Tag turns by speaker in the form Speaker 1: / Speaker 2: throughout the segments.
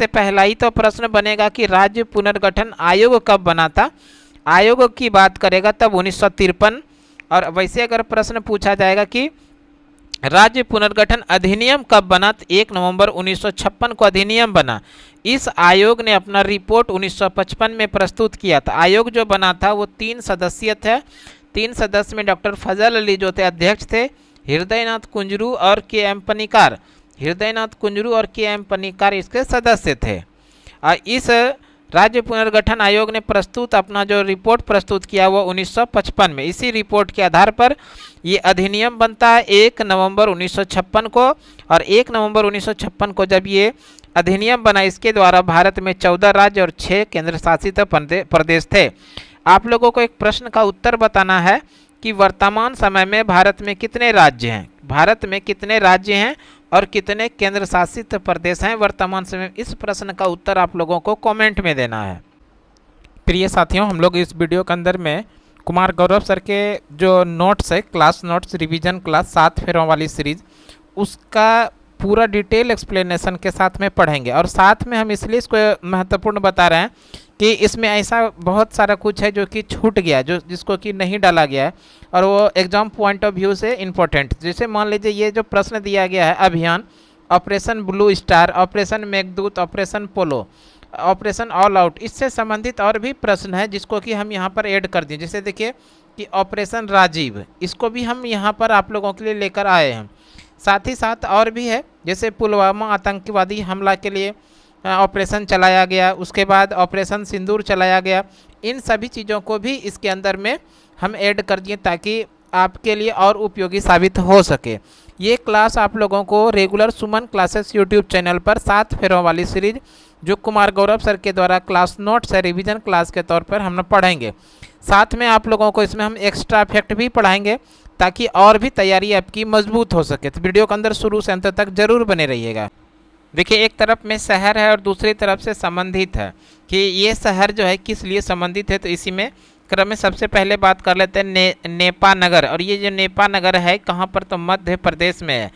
Speaker 1: सबसे पहला ही तो प्रश्न बनेगा कि राज्य पुनर्गठन आयोग कब बना था। आयोग की बात करेगा तब 1953। और वैसे अगर प्रश्न पूछा जाएगा कि राज्य पुनर्गठन अधिनियम कब बना, तो 1 नवंबर 1956 को अधिनियम बना। इस आयोग ने अपना रिपोर्ट 1955 में प्रस्तुत किया था। आयोग जो बना था वो 3 सदस्यीय थे। 3 सदस्य में डॉक्टर फजल अली जो थे अध्यक्ष थे, हृदयनाथ कुंजरू और के एम पनिकार, हृदयनाथ कुंजरू और के एम पनिकार इसके सदस्य थे। और इस राज्य पुनर्गठन आयोग ने प्रस्तुत अपना जो रिपोर्ट प्रस्तुत किया वो 1955 में। इसी रिपोर्ट के आधार पर ये अधिनियम बनता है 1 नवंबर 1956 को। और 1 नवंबर 1956 को जब ये अधिनियम बना, इसके द्वारा भारत में 14 राज्य और 6 केंद्र शासित प्रदेश थे। आप लोगों को एक प्रश्न का उत्तर बताना है कि वर्तमान समय में भारत में कितने राज्य हैं, भारत में कितने राज्य हैं और कितने केंद्र शासित प्रदेश हैं वर्तमान समय में। इस प्रश्न का उत्तर आप लोगों को कमेंट में देना है। प्रिय साथियों, हम लोग इस वीडियो के अंदर में कुमार गौरव सर के जो नोट्स है, क्लास नोट्स रिवीजन क्लास 7 फेरों वाली सीरीज, उसका पूरा डिटेल एक्सप्लेनेशन के साथ में पढ़ेंगे। और साथ में हम इसलिए इसको महत्वपूर्ण बता रहे हैं कि इसमें ऐसा बहुत सारा कुछ है जो कि छूट गया, जो जिसको कि नहीं डाला गया है और वो एग्जाम पॉइंट ऑफ व्यू से इम्पोर्टेंट। जैसे मान लीजिए ये जो प्रश्न दिया गया है, अभियान, Operation Blue Star, Operation Meghdoot, Operation Polo, Operation All Out, इससे संबंधित और भी प्रश्न है जिसको कि हम यहाँ पर ऐड कर दिए। जैसे देखिए कि ऑपरेशन राजीव, इसको भी हम यहाँ पर आप लोगों के लिए लेकर आए हैं। साथ ही साथ और भी है, जैसे पुलवामा आतंकवादी हमला के लिए ऑपरेशन चलाया गया, उसके बाद ऑपरेशन सिंदूर चलाया गया। इन सभी चीज़ों को भी इसके अंदर में हम ऐड कर दिए ताकि आपके लिए और उपयोगी साबित हो सके। ये क्लास आप लोगों को रेगुलर सुमन क्लासेस यूट्यूब चैनल पर 7 फेरों वाली सीरीज जो कुमार गौरव सर के द्वारा क्लास नोट्स है रिवीजन क्लास के तौर पर हम पढ़ेंगे। साथ में आप लोगों को इसमें हम एक्स्ट्रा इफेक्ट भी पढ़ाएंगे ताकि और भी तैयारी आपकी मजबूत हो सके। तो वीडियो के अंदर शुरू से अंत तक जरूर बने रहिएगा। देखिए, एक तरफ में शहर है और दूसरी तरफ से संबंधित है कि ये शहर जो है किस लिए संबंधित है। तो इसी में क्रम में सबसे पहले बात कर लेते हैं नेपा नगर। और ये जो नेपा नगर है कहाँ पर, तो मध्य प्रदेश में है।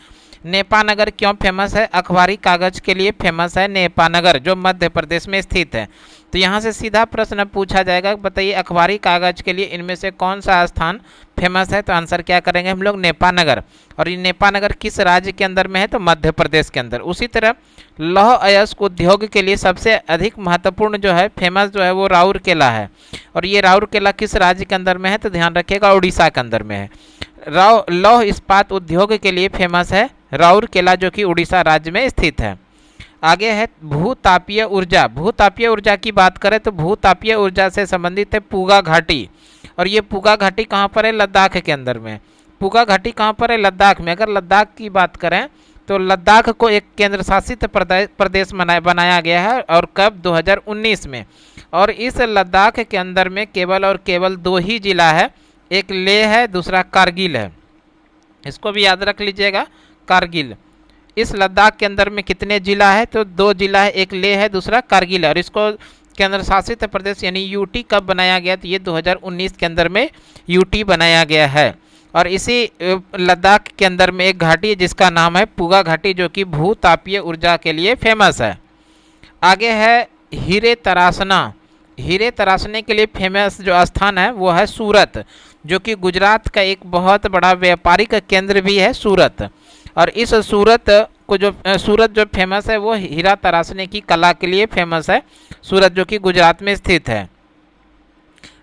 Speaker 1: नेपा नगर क्यों फेमस है? अखबारी कागज के लिए फेमस है नेपा नगर, जो मध्य प्रदेश में स्थित है। तो यहाँ से सीधा प्रश्न पूछा जाएगा, बताइए अखबारी कागज के लिए इनमें से कौन सा स्थान फेमस है? तो आंसर क्या करेंगे हम लोग? नेपा नगर। और ये नेपा नगर किस राज्य के अंदर में है? तो मध्य प्रदेश के अंदर। उसी तरह लौह अयस्क उद्योग के लिए सबसे अधिक महत्वपूर्ण जो है, फेमस जो है वो राउरकेला है। और ये राउरकेला किस राज्य के अंदर में है? तो ध्यान रखिएगा उड़ीसा के अंदर में है। लौह इस्पात उद्योग के लिए फेमस है राउरकेला, जो कि उड़ीसा राज्य में स्थित है। आगे है भूतापीय ऊर्जा। भूतापीय ऊर्जा की बात करें तो भूतापीय ऊर्जा से संबंधित है पूगा घाटी। और ये पूगा घाटी कहाँ पर है? लद्दाख के अंदर में। पूगा घाटी कहाँ पर है? लद्दाख में। अगर लद्दाख की बात करें तो लद्दाख को एक केंद्र शासित प्रदेश बनाया गया है। और कब? 2019 में। और इस लद्दाख के अंदर में केवल और केवल 2 ही जिला है, एक लेह है, दूसरा कारगिल है। इसको भी याद रख लीजिएगा, कारगिल। इस लद्दाख के अंदर में कितने जिला है? तो 2 जिला है, एक लेह है, दूसरा कारगिल है। और इसको केंद्र शासित प्रदेश यानी यूटी कब बनाया गया? तो ये 2019 के अंदर में यूटी बनाया गया है। और इसी लद्दाख के अंदर में एक घाटी है जिसका नाम है पूगा घाटी, जो कि भूतापीय ऊर्जा के लिए फेमस है। आगे है हीरे तराशना। हीरे तराशने के लिए फेमस जो स्थान है वो है सूरत, जो कि गुजरात का एक बहुत बड़ा व्यापारिक केंद्र भी है सूरत। और इस सूरत जो फेमस है वो हीरा तराशने की कला के लिए फेमस है सूरत, जो कि गुजरात में स्थित है।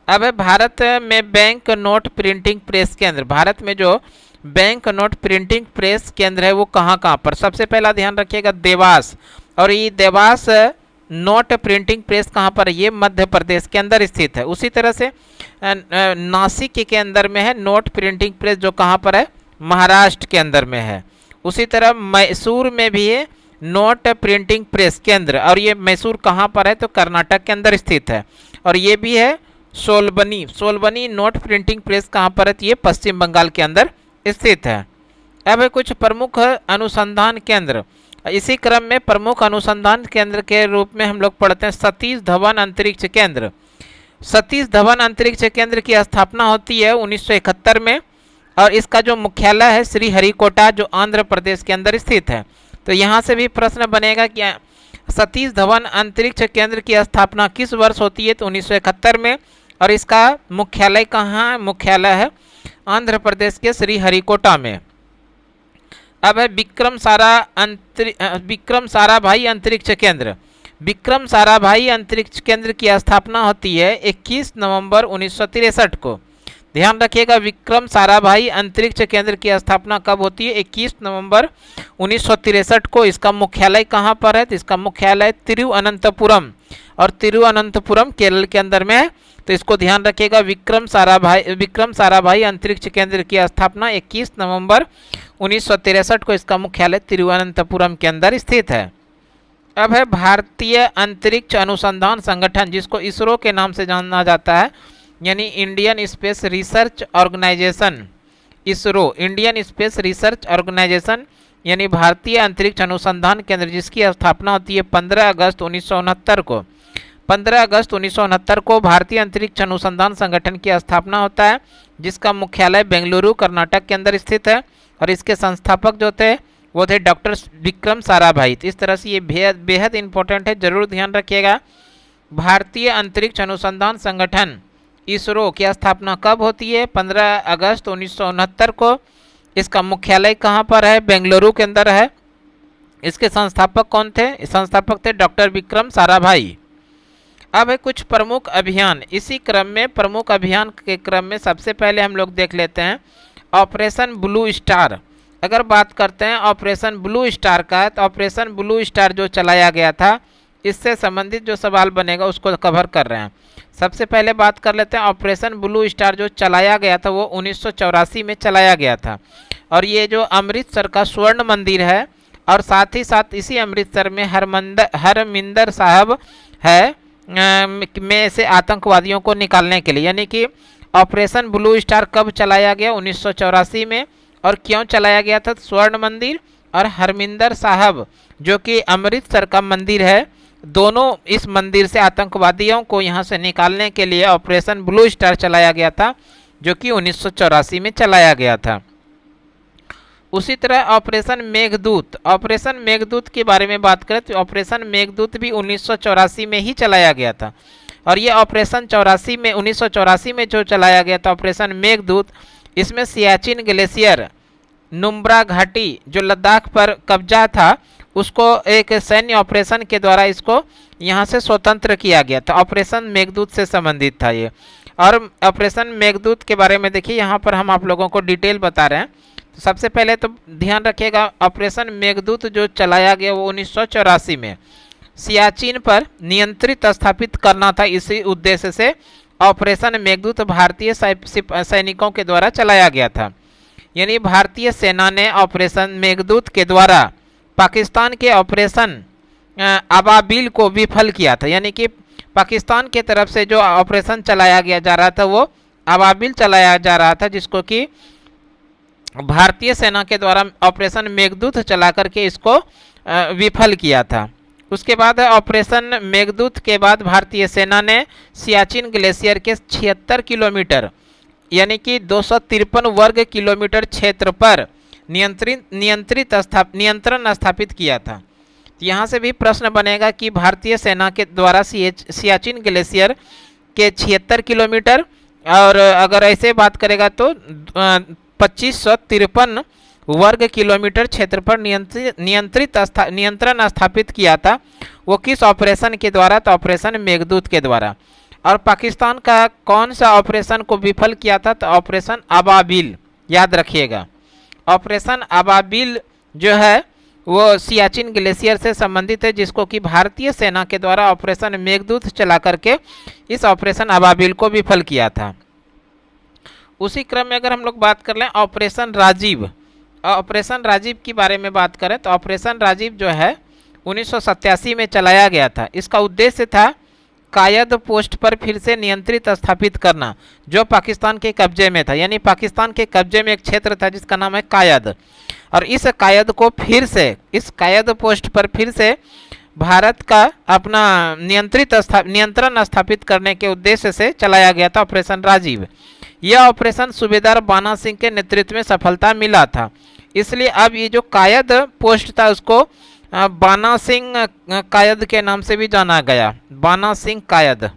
Speaker 1: अब भारत में बैंक नोट प्रिंटिंग प्रेस केंद्र। भारत में जो बैंक नोट प्रिंटिंग प्रेस केंद्र है वो कहाँ कहाँ पर? सबसे पहला ध्यान रखिएगा देवास। और ये देवास नोट प्रिंटिंग प्रेस कहाँ पर है? ये मध्य प्रदेश के अंदर स्थित है। उसी तरह से नासिक के अंदर में है नोट प्रिंटिंग प्रेस, जो कहाँ पर है? महाराष्ट्र के अंदर में है। उसी तरह मैसूर में भी है नोट प्रिंटिंग प्रेस केंद्र। और ये मैसूर कहाँ पर है? तो कर्नाटक के अंदर स्थित है। और ये भी है सोलबनी नोट प्रिंटिंग प्रेस कहाँ पर है? तो ये पश्चिम बंगाल के अंदर स्थित है। अब कुछ प्रमुख अनुसंधान केंद्र। इसी क्रम में प्रमुख अनुसंधान केंद्र के रूप में हम लोग पढ़ते हैं सतीश धवन अंतरिक्ष केंद्र। सतीश धवन अंतरिक्ष केंद्र की स्थापना होती है 1971 में। और इसका जो मुख्यालय है श्रीहरिकोटा, जो आंध्र प्रदेश के अंदर स्थित है। तो यहाँ से भी प्रश्न बनेगा कि सतीश धवन अंतरिक्ष केंद्र की स्थापना किस वर्ष होती है? तो 1971 में। और इसका मुख्यालय कहाँ? मुख्यालय है आंध्र प्रदेश के श्रीहरिकोटा में। अब है विक्रम साराभाई अंतरिक्ष केंद्र। विक्रम साराभाई अंतरिक्ष केंद्र की स्थापना होती है 21 नवंबर 1963 को। ध्यान रखिएगा, विक्रम साराभाई अंतरिक्ष केंद्र की स्थापना कब होती है? 21 नवंबर 1963 को। इसका मुख्यालय कहाँ पर है? तो इसका मुख्यालय तिरुवनंतपुरम, और तिरुवनंतपुरम केरल के अंदर में है। तो इसको ध्यान रखिएगा, विक्रम साराभाई अंतरिक्ष केंद्र की स्थापना 21 नवंबर 1963 को। इसका मुख्यालय तिरुवनंतपुरम के अंदर स्थित है। अब है भारतीय अंतरिक्ष अनुसंधान संगठन, जिसको इसरो के नाम से जाना जाता है, यानी Indian space research organisation. ISRO, Indian space research organisation, यानी भारतीय अंतरिक्ष अनुसंधान केंद्र, जिसकी स्थापना होती है 15 अगस्त 1969 को। 15 अगस्त 1969 को भारतीय अंतरिक्ष अनुसंधान संगठन की स्थापना होता है, जिसका मुख्यालय बेंगलुरु कर्नाटक के अंदर स्थित है। और इसके संस्थापक जो थे वो थे डॉक्टर विक्रम साराभाई। तो इस तरह से ये बेहद इंपॉर्टेंट है, जरूर ध्यान रखिएगा। भारतीय अंतरिक्ष अनुसंधान संगठन इसरो की स्थापना कब होती है? 15 अगस्त 1969 को। इसका मुख्यालय कहाँ पर है? बेंगलुरु के अंदर है। इसके संस्थापक कौन थे? संस्थापक थे डॉक्टर विक्रम साराभाई। अब है कुछ प्रमुख अभियान। इसी क्रम में, प्रमुख अभियान के क्रम में सबसे पहले हम लोग देख लेते हैं ऑपरेशन ब्लू स्टार। अगर बात करते हैं ऑपरेशन ब्लू स्टार का, तो ऑपरेशन ब्लू स्टार जो चलाया गया था, इससे संबंधित जो सवाल बनेगा उसको कवर कर रहे हैं। सबसे पहले बात कर लेते हैं ऑपरेशन ब्लू स्टार जो चलाया गया था, वो 1984 में चलाया गया था। और ये जो अमृतसर का स्वर्ण मंदिर है, और साथ ही साथ इसी अमृतसर में हरमिंदर साहब है में से आतंकवादियों को निकालने के लिए, यानी कि ऑपरेशन ब्लू स्टार कब चलाया गया? 1984 में। और क्यों चलाया गया था? स्वर्ण मंदिर और हरमिंदर साहब जो कि अमृतसर का मंदिर है, दोनों इस मंदिर से आतंकवादियों को यहाँ से निकालने के लिए ऑपरेशन ब्लू स्टार चलाया गया था, जो कि 1984 में चलाया गया था। उसी तरह ऑपरेशन मेघदूत, ऑपरेशन मेघदूत के बारे में बात करें तो ऑपरेशन मेघदूत भी 1984 में ही चलाया गया था। और ये ऑपरेशन 1984 में जो चलाया गया था ऑपरेशन मेघदूत, इसमें सियाचिन ग्लेशियर, नुब्रा घाटी जो लद्दाख पर कब्जा था, उसको एक सैन्य ऑपरेशन के द्वारा इसको यहाँ से स्वतंत्र किया गया था। ऑपरेशन मेघदूत से संबंधित था ये। और ऑपरेशन मेघदूत के बारे में देखिए, यहाँ पर हम आप लोगों को डिटेल बता रहे हैं। तो सबसे पहले तो ध्यान रखिएगा, ऑपरेशन मेघदूत जो चलाया गया वो 1984 में सियाचिन पर नियंत्रित स्थापित करना था। इसी उद्देश्य से ऑपरेशन मेघदूत भारतीय सैनिकों के द्वारा चलाया गया था। यानी भारतीय सेना ने ऑपरेशन मेघदूत के द्वारा पाकिस्तान के ऑपरेशन अबाबिल को विफल किया था। यानी कि पाकिस्तान के तरफ से जो ऑपरेशन चलाया जा रहा था वो अबाबिल चलाया जा रहा था, जिसको कि भारतीय सेना के द्वारा ऑपरेशन मेघदूत चला करके इसको विफल किया था। उसके बाद ऑपरेशन मेघदूत के बाद भारतीय सेना ने सियाचिन ग्लेशियर के 76 किलोमीटर यानी कि 253 वर्ग किलोमीटर क्षेत्र पर नियंत्रण स्थापित किया था। यहाँ से भी प्रश्न बनेगा कि भारतीय सेना के द्वारा सियाचिन ग्लेशियर के 76 किलोमीटर, और अगर ऐसे बात करेगा तो 2553 वर्ग किलोमीटर क्षेत्र पर नियंत्रण स्थापित किया था। वो किस ऑपरेशन के द्वारा? तो ऑपरेशन मेघदूत के द्वारा। और पाकिस्तान का कौन सा ऑपरेशन को विफल किया था? तो ऑपरेशन अबाबिल, याद रखिएगा। ऑपरेशन अबाबिल जो है वो सियाचिन ग्लेशियर से संबंधित है, जिसको कि भारतीय सेना के द्वारा ऑपरेशन मेघदूत चला करके इस ऑपरेशन अबाबिल को विफल किया था। उसी क्रम में अगर हम लोग बात कर लें ऑपरेशन राजीव, ऑपरेशन राजीव के बारे में बात करें तो ऑपरेशन राजीव जो है 1987 में चलाया गया था। इसका उद्देश्य था कायद पोस्ट पर फिर से नियंत्रित स्थापित करना, जो पाकिस्तान के कब्जे में था। यानी पाकिस्तान के कब्जे में एक क्षेत्र था जिसका नाम है कायद, और इस कायद को फिर से, इस कायद पोस्ट पर फिर से भारत का अपना नियंत्रण स्थापित करने के उद्देश्य से चलाया गया था ऑपरेशन राजीव। यह ऑपरेशन सूबेदार बाना सिंह के नेतृत्व में सफलता मिला था। इसलिए अब ये जो कायद पोस्ट था उसको बाना सिंह कायद के नाम से भी जाना गया। बाना सिंह कायद,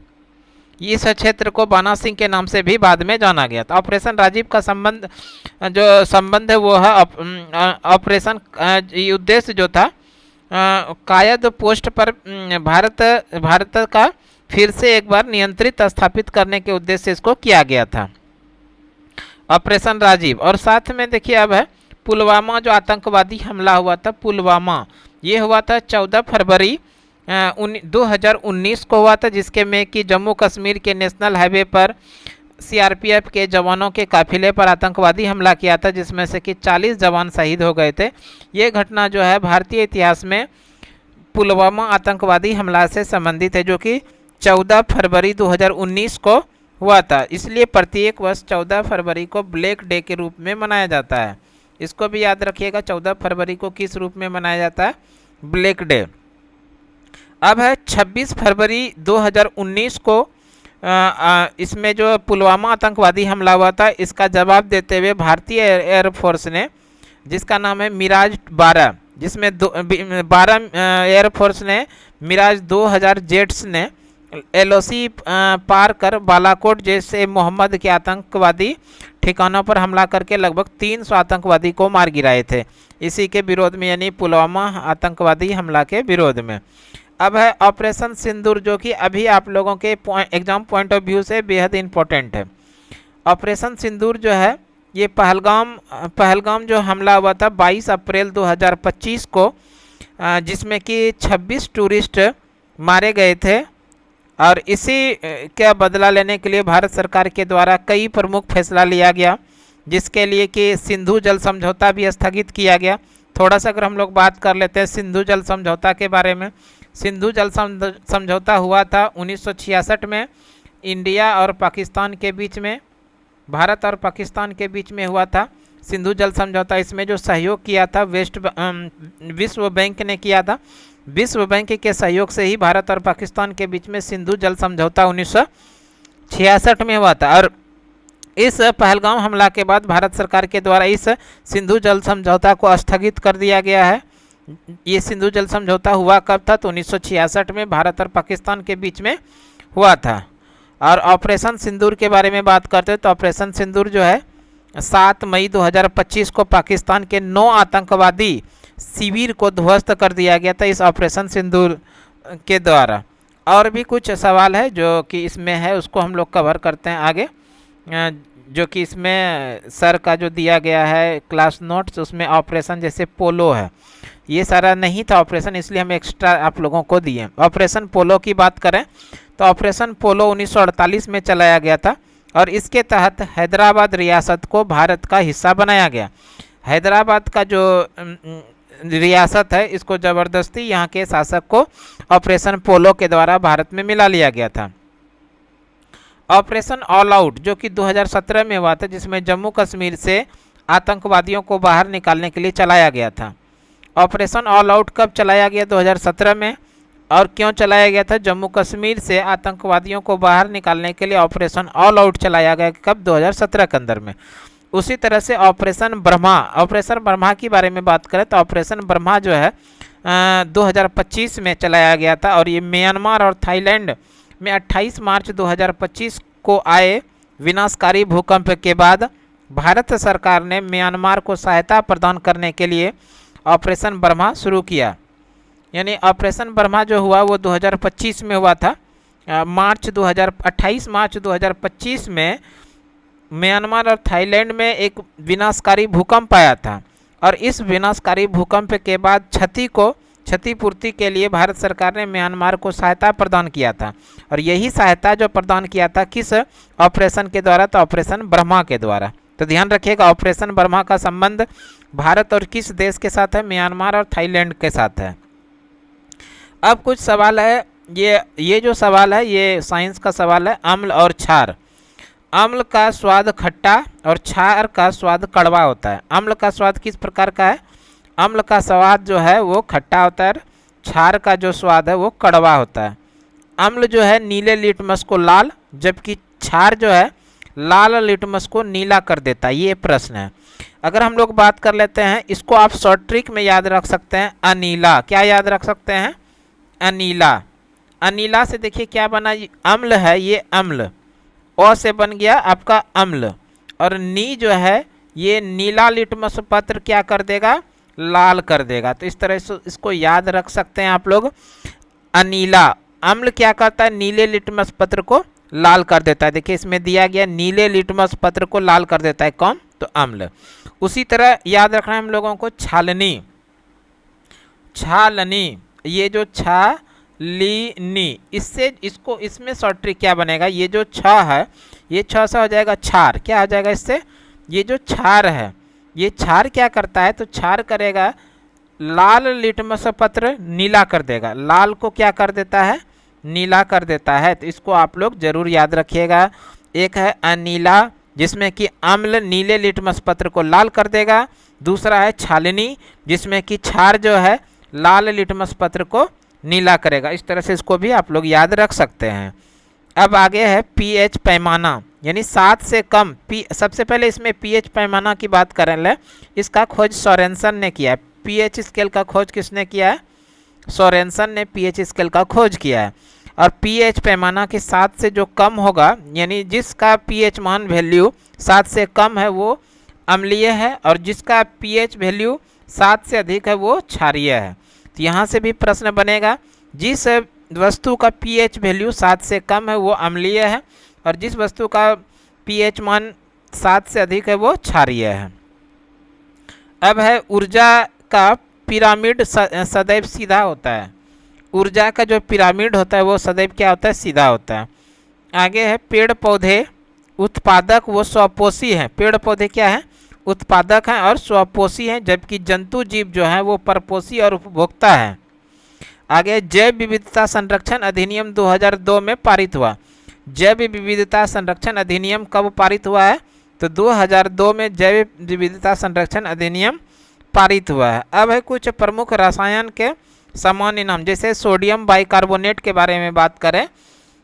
Speaker 1: इस क्षेत्र को बाना सिंह के नाम से भी बाद में जाना गया। तो ऑपरेशन राजीव का संबंध है वो है ऑपरेशन उद्देश्य जो था कायद पोस्ट पर भारत का फिर से एक बार नियंत्रित स्थापित करने के उद्देश्य से इसको किया गया था, ऑपरेशन राजीव। और साथ में देखिए अब है पुलवामा जो आतंकवादी हमला हुआ था, पुलवामा ये हुआ था 14 फरवरी 2019 को हुआ था, जिसके में कि जम्मू कश्मीर के नेशनल हाईवे पर सीआरपीएफ के जवानों के काफिले पर आतंकवादी हमला किया था, जिसमें से कि 40 जवान शहीद हो गए थे। ये घटना जो है भारतीय इतिहास में पुलवामा आतंकवादी हमला से संबंधित है, जो कि 14 फरवरी 2019 को हुआ था। इसलिए प्रत्येक वर्ष 14 फरवरी को ब्लैक डे के रूप में मनाया जाता है। इसको भी याद रखिएगा, 14 फरवरी को किस रूप में मनाया जाता है, ब्लैक डे। अब है 26 फरवरी 2019 को इसमें जो पुलवामा आतंकवादी हमला हुआ था, इसका जवाब देते हुए भारतीय एयरफोर्स ने, जिसका नाम है मिराज 12, जिसमें 12 एयरफोर्स ने मिराज 2000 जेट्स ने एलओसी पार कर बालाकोट जैसे मोहम्मद के आतंकवादी ठिकानों पर हमला करके लगभग 300 आतंकवादी को मार गिराए थे, इसी के विरोध में, यानी पुलवामा आतंकवादी हमला के विरोध में। अब है ऑपरेशन सिंदूर, जो कि अभी आप लोगों के एग्जाम पॉइंट ऑफ व्यू से बेहद इंपॉर्टेंट है। ऑपरेशन सिंदूर जो है ये पहलगाम जो हमला हुआ था 22 अप्रैल 2025 को, जिसमें कि 26 टूरिस्ट मारे गए थे। और इसी का बदला लेने के लिए भारत सरकार के द्वारा कई प्रमुख फैसला लिया गया, जिसके लिए कि सिंधु जल समझौता भी स्थगित किया गया। थोड़ा सा अगर हम लोग बात कर लेते हैं सिंधु जल समझौता के बारे में। सिंधु जल समझौता हुआ था 1966 में इंडिया और पाकिस्तान के बीच में, भारत और पाकिस्तान के बीच में हुआ था सिंधु जल समझौता। इसमें जो सहयोग किया था विश्व बैंक ने किया था। विश्व बैंक के सहयोग से ही भारत और पाकिस्तान के बीच में सिंधु जल समझौता 1966 में हुआ था। और इस पहलगाम हमला के बाद भारत सरकार के द्वारा इस सिंधु जल समझौता को स्थगित कर दिया गया है। ये सिंधु जल समझौता हुआ कब था, तो 1966 में भारत और पाकिस्तान के बीच में हुआ था। और ऑपरेशन सिंदूर के बारे में बात करते हैं तो ऑपरेशन सिंदूर जो है 7 मई 2025 को पाकिस्तान के 9 आतंकवादी शिविर को ध्वस्त कर दिया गया था इस ऑपरेशन सिंदूर के द्वारा। और भी कुछ सवाल है जो कि इसमें है, उसको हम लोग कवर करते हैं आगे। जो कि इसमें सर का जो दिया गया है क्लास नोट्स, उसमें ऑपरेशन जैसे पोलो है, ये सारा नहीं था ऑपरेशन, इसलिए हम एक्स्ट्रा आप लोगों को दिए। ऑपरेशन पोलो की बात करें तो ऑपरेशन पोलो 1948 में चलाया गया था और इसके तहत हैदराबाद रियासत को भारत का हिस्सा बनाया गया। हैदराबाद का जो रियासत है, इसको ज़बरदस्ती यहाँ के शासक को ऑपरेशन पोलो के द्वारा भारत में मिला लिया गया था। ऑपरेशन ऑल आउट जो कि 2017 में हुआ था, जिसमें जम्मू कश्मीर से आतंकवादियों को बाहर निकालने के लिए चलाया गया था। ऑपरेशन ऑल आउट कब चलाया गया, 2017 में, और क्यों चलाया गया था? जम्मू कश्मीर से आतंकवादियों को बाहर निकालने के लिए ऑपरेशन ऑल आउट चलाया गया कब, 2017 के अंदर में। उसी तरह से ऑपरेशन ब्रह्मा की बारे में बात करें तो ऑपरेशन ब्रह्मा जो है 2025 में चलाया गया था और ये म्यांमार और थाईलैंड में 28 मार्च 2025 को आए विनाशकारी भूकंप के बाद भारत सरकार ने म्यांमार को सहायता प्रदान करने के लिए ऑपरेशन ब्रह्मा शुरू किया। यानी ऑपरेशन ब्रह्मा जो हुआ वो 2025 में हुआ था। 28 मार्च 2025 में म्यांमार और थाईलैंड में एक विनाशकारी भूकंप आया था और इस विनाशकारी भूकंप के बाद क्षतिपूर्ति के लिए भारत सरकार ने म्यांमार को सहायता प्रदान किया था और यही सहायता जो प्रदान किया था किस ऑपरेशन के द्वारा, तो ऑपरेशन ब्रह्मा के द्वारा। तो ध्यान रखिएगा ऑपरेशन ब्रह्मा का संबंध भारत और किस देश के साथ है, म्यांमार और थाईलैंड के साथ है। अब कुछ सवाल है, ये जो सवाल है ये साइंस का सवाल है। अम्ल और क्षार, अम्ल का स्वाद खट्टा और क्षार का स्वाद कड़वा होता है। अम्ल का स्वाद किस प्रकार का है? अम्ल का स्वाद जो है वो खट्टा होता है, क्षार का जो स्वाद है वो कड़वा होता है। अम्ल जो है नीले लिटमस को लाल, जबकि क्षार जो है लाल लिटमस को नीला कर देता है। ये प्रश्न है। अगर हम लोग बात कर लेते हैं, इसको आप शॉर्ट ट्रिक में याद रख सकते हैं, अनीला। क्या याद रख सकते हैं? अनीला। अनीला से देखिए क्या बना, अम्ल है, ये अम्ल, अ से बन गया आपका अम्ल, और नी जो है ये नीला लिटमस पत्र क्या कर देगा, लाल कर देगा। तो इस तरह से इसको याद रख सकते हैं आप लोग। अनीला, अम्ल क्या करता है, नीले लिटमस पत्र को लाल कर देता है। देखिए इसमें दिया गया नीले लिटमस पत्र को लाल कर देता है कौन, तो अम्ल। उसी तरह याद रखना है हम लोगों को छालनी। छालनी, ये जो छालीनी, इससे इसको इसमें शॉर्ट ट्रिक क्या बनेगा, ये जो छ है ये छ से हो जाएगा छार। क्या हो जाएगा इससे, ये जो छार है, ये छार क्या करता है, तो छार करेगा लाल लिटमस पत्र नीला कर देगा। लाल को क्या कर देता है, नीला कर देता है। तो इसको आप लोग जरूर याद रखिएगा। एक है अनीला जिसमें कि अम्ल नीले लिटमस पत्र को लाल कर देगा, दूसरा है छालनी जिसमें कि छार जो है लाल लिटमस पत्र को नीला करेगा। इस तरह से इसको भी आप लोग याद रख सकते हैं। अब आगे है पीएच पैमाना, यानी 7 से कम। सबसे पहले इसमें पीएच पैमाना की बात करें ले, इसका खोज सोरेनसन ने किया है। पीएच स्केल का खोज किसने किया है, सोरेनसन ने पीएच स्केल का खोज किया है। और पीएच पैमाना के 7 से जो कम होगा, यानी जिसका पीएच मान वैल्यू 7 से कम है वो अम्लीय है, और जिसका पीएच वैल्यू 7 से अधिक है वो क्षारीय है। तो यहाँ से भी प्रश्न बनेगा, जिस वस्तु का पीएच वैल्यू 7 से कम है वो अम्लीय है, और जिस वस्तु का पीएच मान 7 से अधिक है वो क्षारीय है। अब है ऊर्जा का पिरामिड सदैव सीधा होता है। ऊर्जा का जो पिरामिड होता है वो सदैव क्या होता है, सीधा होता है। आगे है पेड़ पौधे उत्पादक वो स्वपोषी हैं। पेड़ पौधे क्या हैं, उत्पादक हैं और स्वपोषी हैं, जबकि जंतु जीव जो हैं वो परपोषी और उपभोक्ता हैं। आगे जैव विविधता संरक्षण अधिनियम 2002 में पारित हुआ। जैव विविधता संरक्षण अधिनियम कब पारित हुआ है, तो 2002 में जैव विविधता संरक्षण अधिनियम पारित हुआ है। अब है कुछ प्रमुख रसायन के सामान्य नाम, जैसे सोडियम बाइकार्बोनेट के बारे में बात करें।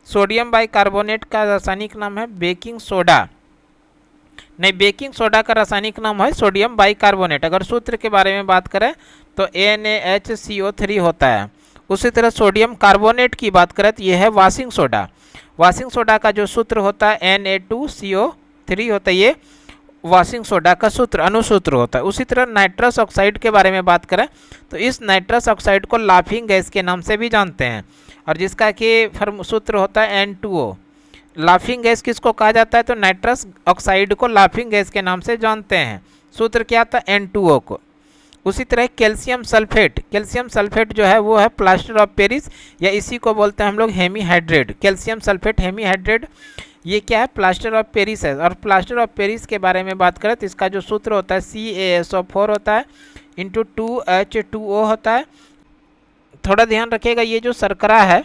Speaker 1: सोडियम बाइकार्बोनेट का रासायनिक नाम है बेकिंग सोडा, नहीं बेकिंग सोडा का रासायनिक नाम है सोडियम बाइकार्बोनेट। अगर सूत्र के बारे में बात करें तो NaHCO3 होता है। उसी तरह सोडियम कार्बोनेट की बात करें तो यह है वाशिंग सोडा। वाशिंग सोडा का जो सूत्र होता है Na2CO3 होता है, ये वाशिंग सोडा का सूत्र अनुसूत्र होता है। उसी तरह नाइट्रस ऑक्साइड के बारे में बात करें तो इस नाइट्रस ऑक्साइड को लाफिंग गैस के नाम से भी जानते हैं, और जिसका कि सूत्र होता है N2O। लाफिंग गैस किसको कहा जाता है, तो नाइट्रस ऑक्साइड को लाफिंग गैस के नाम से जानते हैं। सूत्र क्या था, N2O को। उसी तरह कैल्शियम सल्फेट, कैल्शियम सल्फेट जो है वो है प्लास्टर ऑफ पेरिस, या इसी को बोलते हैं हम लोग हेमीहाइड्रेट। कैल्शियम सल्फेट हेमीहाइड्रेट ये क्या है, प्लास्टर ऑफ पेरिस है। और प्लास्टर ऑफ पेरिस के बारे में बात करें तो इसका जो सूत्र होता है CaSO4 होता है इंटू 2H2O होता है। थोड़ा ध्यान रखिएगा, ये जो शर्करा है,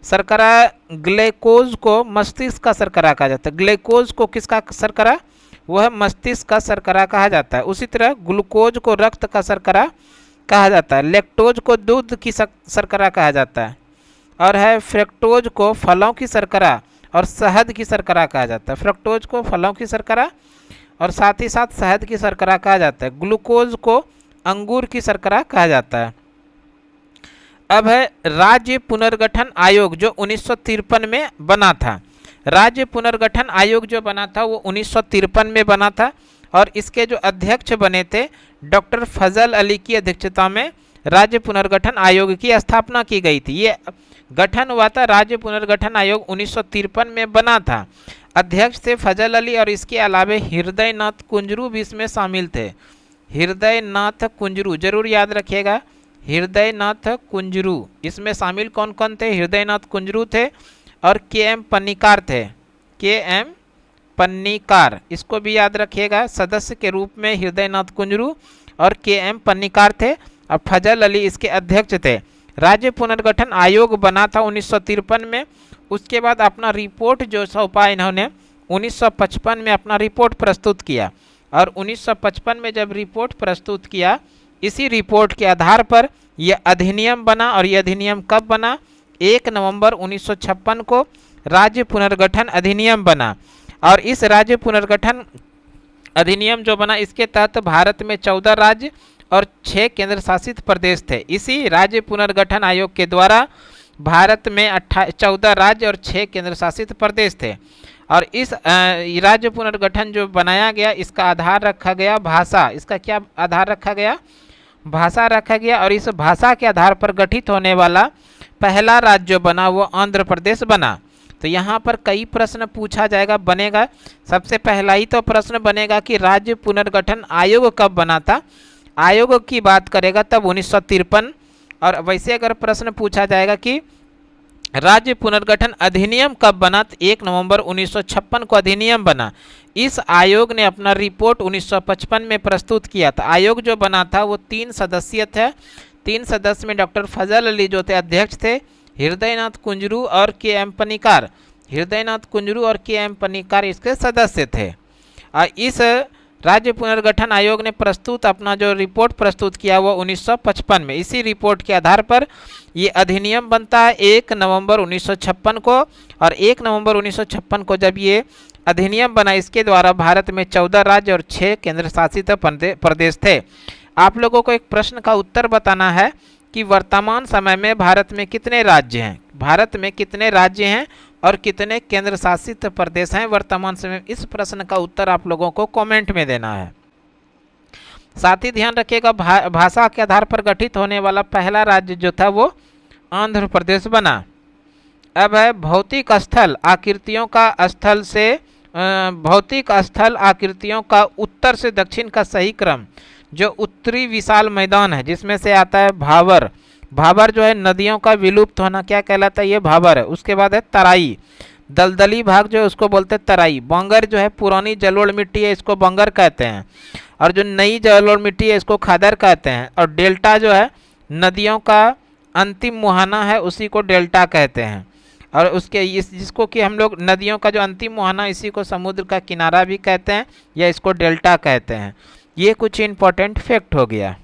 Speaker 1: शर्करा ग्लूकोज को मस्तिष्क का शर्करा कहा जाता है। ग्लूकोज को किसका शर्करा, वो है मस्तिष्क का शर्करा कहा जाता है। उसी तरह ग्लूकोज को रक्त का शर्करा कहा जाता है। लैक्टोज को दूध की शर्करा कहा जाता है, और है फ्रक्टोज को फलों की शर्करा और शहद की शर्करा कहा जाता है। फ्रक्टोज को फलों की शर्करा और साथ ही साथ शहद की शर्करा कहा जाता है। ग्लूकोज को अंगूर की शर्करा कहा जाता है। अब है राज्य पुनर्गठन आयोग जो 1953 में बना था। राज्य पुनर्गठन आयोग जो बना था वो 1953 में बना था, और इसके जो अध्यक्ष बने थे डॉक्टर फजल अली की अध्यक्षता में राज्य पुनर्गठन आयोग की स्थापना की गई थी। ये गठन हुआ था, राज्य पुनर्गठन आयोग 1953 में बना था। अध्यक्ष थे फजल अली, और इसके अलावे हृदयनाथ कुंजरू भी इसमें शामिल थे। हृदयनाथ कुंजरू जरूर याद रखिएगा, हृदयनाथ कुंजरू इसमें शामिल कौन कौन थे, हृदयनाथ कुंजरू थे और KM पन्नीकार थे। KM पन्नीकार, इसको भी याद रखिएगा, सदस्य के रूप में हृदयनाथ कुंजरू और KM पन्नीकार थे, और फजल अली इसके अध्यक्ष थे। राज्य पुनर्गठन आयोग बना था 1953 में। उसके बाद अपना रिपोर्ट जो सौंपा इन्होंने 1955 में अपना रिपोर्ट प्रस्तुत किया, और 1955 में जब रिपोर्ट प्रस्तुत किया, इसी रिपोर्ट के आधार पर यह अधिनियम बना। और यह अधिनियम कब बना, 1 नवंबर 1956 को राज्य पुनर्गठन अधिनियम बना। और इस राज्य पुनर्गठन अधिनियम जो बना, इसके तहत भारत में 14 राज्य और 6 केंद्र शासित प्रदेश थे। इसी राज्य पुनर्गठन आयोग के द्वारा भारत में 14 राज्य और 6 केंद्र शासित प्रदेश थे। और इस राज्य पुनर्गठन जो बनाया गया, इसका आधार रखा गया भाषा। इसका क्या आधार रखा गया? भाषा रखा गया। और इस भाषा के आधार पर गठित होने वाला पहला राज्य जो बना वो आंध्र प्रदेश बना। तो यहाँ पर कई प्रश्न पूछा जाएगा, बनेगा। सबसे पहला ही तो प्रश्न बनेगा कि राज्य पुनर्गठन आयोग कब बना था। आयोग की बात करेगा तब 1953। और वैसे अगर प्रश्न पूछा जाएगा कि राज्य पुनर्गठन अधिनियम कब बना, तो 1 नवंबर 1956 को अधिनियम बना। इस आयोग ने अपना रिपोर्ट 1955 में प्रस्तुत किया था। आयोग जो बना था वो 3 सदस्यीय थे। 3 सदस्य में डॉक्टर फजल अली जो थे अध्यक्ष थे, हृदयनाथ कुंजरू और के एम पनिकार। हृदयनाथ कुंजरू और के एम पनिकार इसके सदस्य थे। और इस राज्य पुनर्गठन आयोग ने प्रस्तुत अपना जो रिपोर्ट प्रस्तुत किया वो 1955 में। इसी रिपोर्ट के आधार पर ये अधिनियम बनता है 1 नवंबर 1956 को। और 1 नवंबर 1956 को जब ये अधिनियम बना, इसके द्वारा भारत में 14 राज्य और 6 केंद्र शासित प्रदेश थे। आप लोगों को एक प्रश्न का उत्तर बताना है कि वर्तमान समय में भारत में कितने राज्य हैं। भारत में कितने राज्य हैं और कितने केंद्र शासित प्रदेश हैं वर्तमान समय में। इस प्रश्न का उत्तर आप लोगों को कमेंट में देना है। साथ ही ध्यान रखिएगा भाषा के आधार पर गठित होने वाला पहला राज्य जो था वो आंध्र प्रदेश बना। अब है भौतिक स्थल आकृतियों का स्थल से भौतिक स्थल आकृतियों का उत्तर से दक्षिण का सही क्रम। जो उत्तरी विशाल मैदान है जिसमें से आता है भाबर। भाबर जो है नदियों का विलुप्त होना क्या कहलाता है, ये भाबर है। उसके बाद है तराई, दलदली भाग जो है उसको बोलते हैं तराई। बंगर जो है पुरानी जलोढ़ मिट्टी है, इसको बंगर कहते हैं। और जो नई जलोढ़ मिट्टी है इसको खादर कहते हैं। और डेल्टा जो है नदियों का अंतिम मुहाना है, उसी को डेल्टा कहते हैं। और उसके जिसको कि हम लोग नदियों का जो अंतिम मुहाना, इसी को समुद्र का किनारा भी कहते हैं या इसको डेल्टा कहते हैं। ये कुछ इंपॉर्टेंट फैक्ट हो गया।